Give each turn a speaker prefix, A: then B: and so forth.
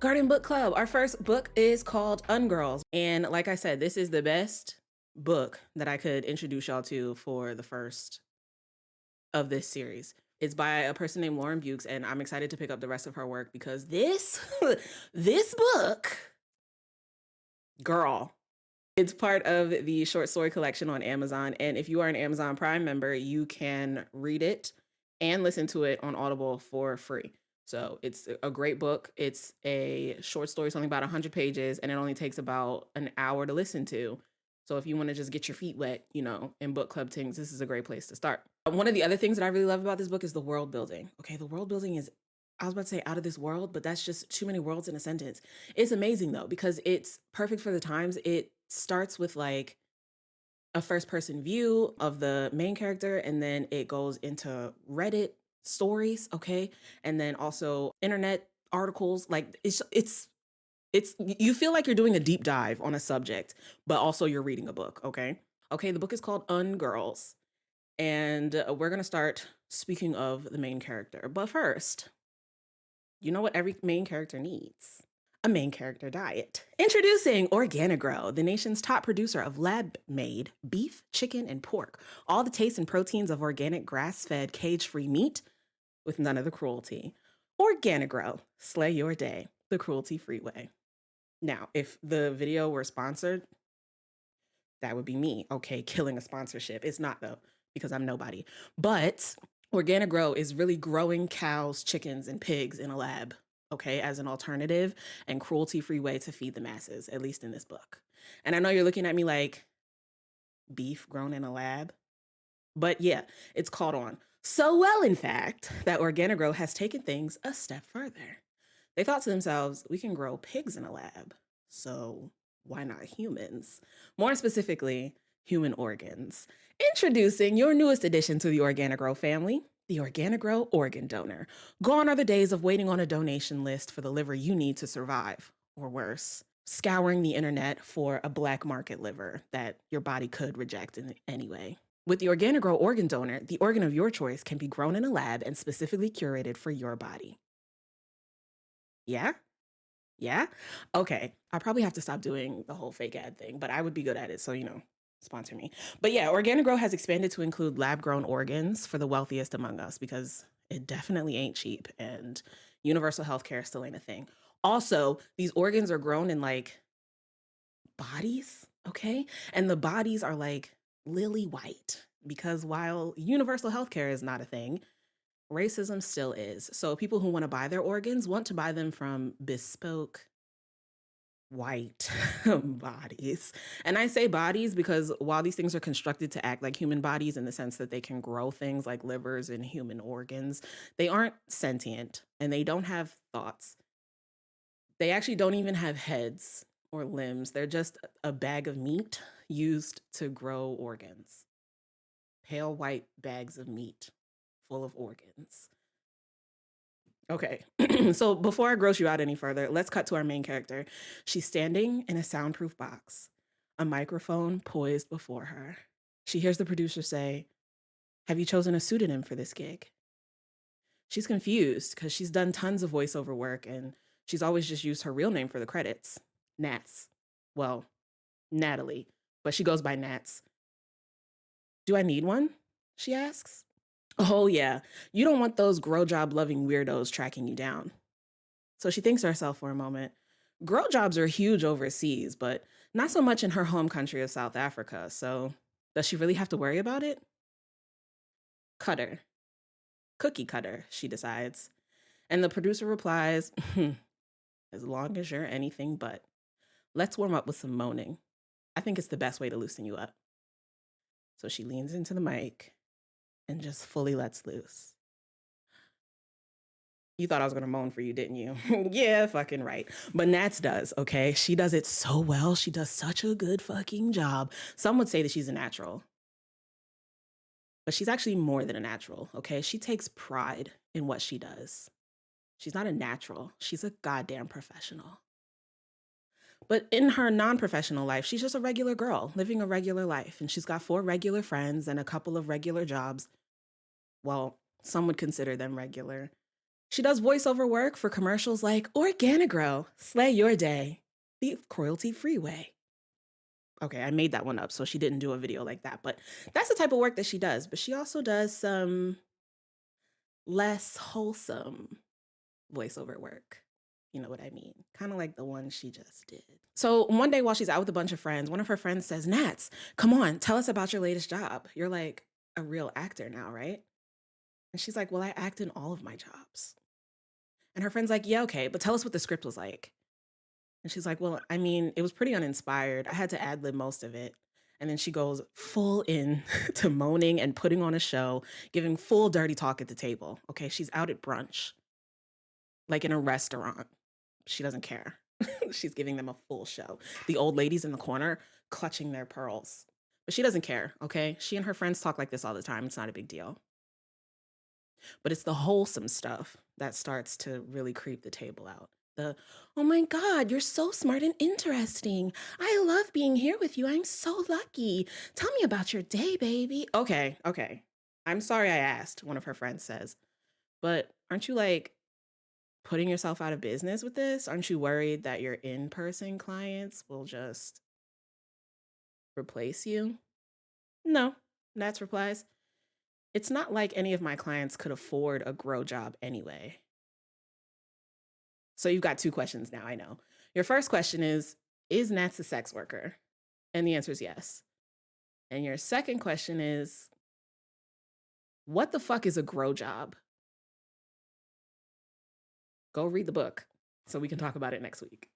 A: Garden Book Club. Our first book is called Ungirls. And like I said, this is the best book that I could introduce y'all to for the first of this series. It's by a person named Lauren Bukes, and I'm excited to pick up the rest of her work because this this book, girl, it's part of the short story collection on Amazon. And if you are an Amazon Prime member, you can read it and listen to it on Audible for free. So it's a great book. It's a short story, something about 100 pages, and it only takes about an hour to listen to. So if you want to just get your feet wet, in book club things, this is a great place to start. One of the other things that I really love about this book is the world building. Okay, the world building is, I was about to say out of this world, but that's just too many worlds in a sentence. It's amazing though, because it's perfect for the times. It starts with like a first person view of the main character, and then it goes into Reddit stories, okay? And then also internet articles. Like it's you feel like you're doing a deep dive on a subject, but also you're reading a book, okay? Okay, the book is called Ungirls. And we're going to start speaking of the main character. But first, you know what every main character needs? A main character diet. Introducing Organigrow, the nation's top producer of lab-made beef, chicken, and pork. All the tastes and proteins of organic, grass-fed, cage-free meat with none of the cruelty. Organigrow, slay your day, the cruelty-free way. Now, if the video were sponsored, that would be me, okay, killing a sponsorship. It's not though, because I'm nobody. But Organigrow is really growing cows, chickens, and pigs in a lab, okay, as an alternative and cruelty-free way to feed the masses, at least in this book. And I know you're looking at me like, beef grown in a lab? But yeah, it's caught on. So well, in fact, that Organigrow has taken things a step further. They thought to themselves, we can grow pigs in a lab, so why not humans? More specifically, human organs. Introducing your newest addition to the Organigrow family, the Organigrow organ donor. Gone are the days of waiting on a donation list for the liver you need to survive, or worse, scouring the internet for a black market liver that your body could reject in any way. With the Organigrow organ donor, the organ of your choice can be grown in a lab and specifically curated for your body. Yeah? Yeah? Okay. I probably have to stop doing the whole fake ad thing, but I would be good at it. So, sponsor me. But yeah, Organigrow has expanded to include lab grown organs for the wealthiest among us because it definitely ain't cheap and universal healthcare still ain't a thing. Also, these organs are grown in like bodies, okay? And the bodies are like lily white because while universal healthcare is not a thing, racism still is. So people who want to buy their organs want to buy them from bespoke white bodies. And I say bodies because while these things are constructed to act like human bodies in the sense that they can grow things like livers and human organs, they aren't sentient and they don't have thoughts. They actually don't even have heads or limbs. They're just a bag of meat used to grow organs. Pale white bags of meat full of organs. Okay, so before I gross you out any further, let's cut to our main character. She's standing in a soundproof box, a microphone poised before her. She hears the producer say, "Have you chosen a pseudonym for this gig?" She's confused because she's done tons of voiceover work and she's always just used her real name for the credits, Nats. Well, Natalie, but she goes by Nats. "Do I need one?" she asks. "Oh, yeah, you don't want those Growjob loving weirdos tracking you down." So she thinks to herself for a moment. Growjobs are huge overseas, but not so much in her home country of South Africa. So does she really have to worry about it? Cutter. Cookie cutter, she decides. And the producer replies, as long as you're anything but. Let's warm up with some moaning. I think it's the best way to loosen you up. So she leans into the mic and just fully lets loose. You thought I was going to moan for you, didn't you? Yeah, fucking right. But Nats does, okay? She does it so well. She does such a good fucking job. Some would say that she's a natural, but she's actually more than a natural, okay? She takes pride in what she does. She's not a natural. She's a goddamn professional. But in her non-professional life, she's just a regular girl living a regular life. And she's got 4 regular friends and a couple of regular jobs. Well, some would consider them regular. She does voiceover work for commercials like Organigrow, Slay Your Day, the cruelty free way. Okay, I made that one up, so she didn't do a video like that, but that's the type of work that she does. But she also does some less wholesome voiceover work. You know what I mean? Kind of like the one she just did. So one day while she's out with a bunch of friends, one of her friends says, Nats, come on, tell us about your latest job. You're like a real actor now, right? And she's like, well, I act in all of my jobs. And her friend's like, yeah, okay, but tell us what the script was like. And she's like, well, I mean, it was pretty uninspired. I had to ad lib most of it. And then she goes full in to moaning and putting on a show, giving full dirty talk at the table. Okay, she's out at brunch, like in a restaurant. She doesn't care. She's giving them a full show. The old ladies in the corner clutching their pearls. But she doesn't care, okay? She and her friends talk like this all the time. It's not a big deal. But it's the wholesome stuff that starts to really creep the table out. The, oh my God, you're so smart and interesting. I love being here with you. I'm so lucky. Tell me about your day, baby. Okay, okay. I'm sorry I asked, one of her friends says. But aren't you like putting yourself out of business with this? Aren't you worried that your in person clients will just replace you? No, Nats replies. It's not like any of my clients could afford a grow job anyway. So you've got two questions now, I know. Your first question is Nats a sex worker? And the answer is yes. And your second question is, what the fuck is a grow job? Go read the book so we can talk about it next week.